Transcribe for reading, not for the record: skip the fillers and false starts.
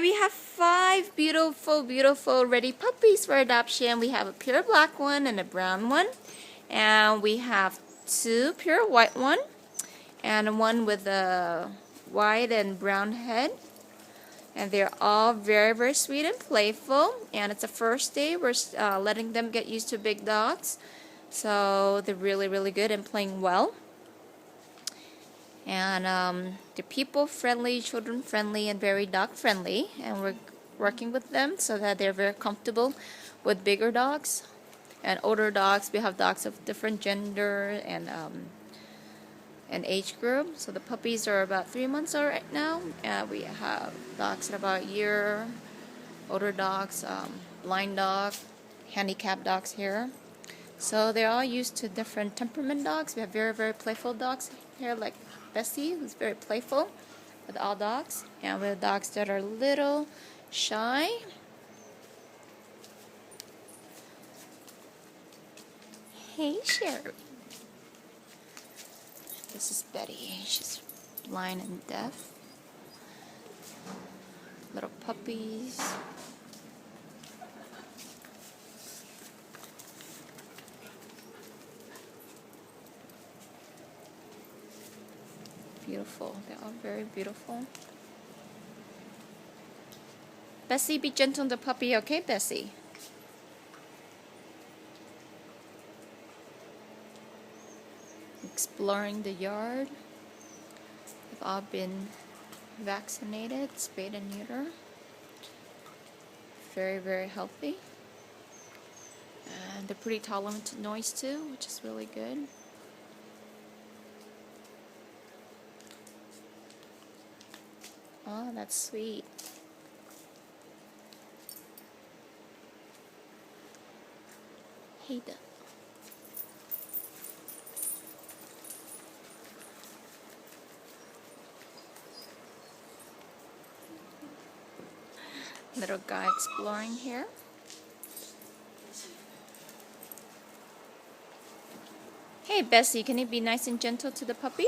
we have 5 beautiful, beautiful ready puppies for adoption. We have a pure black one and a brown one. And we have 2 pure white one. And one with a white and brown head. And they're all very, very sweet and playful. And it's the first day. We're letting them get used to big dogs. So they're really, really good and playing well. And they're people-friendly, children-friendly, and very dog-friendly. And we're working with them so that they're very comfortable with bigger dogs and older dogs. We have dogs of different gender and age group. So the puppies are about 3 months old right now. We have dogs at about a year, older dogs, blind dog, handicapped dogs here. So they're all used to different temperament dogs. We have very, very playful dogs here, like Bessie, who's very playful with all dogs. And we have dogs that are a little shy. Hey, Sherry. This is Betty. She's blind and deaf. Little puppies. Beautiful. They're all very beautiful. Bessie, be gentle on the puppy, okay, Bessie? Exploring the yard. They've all been vaccinated, spayed and neuter. Very, very healthy. And they're pretty tolerant to noise too, which is really good. Oh, that's sweet. Hey, duck. Little guy exploring here. Hey, Bessie, can you be nice and gentle to the puppy?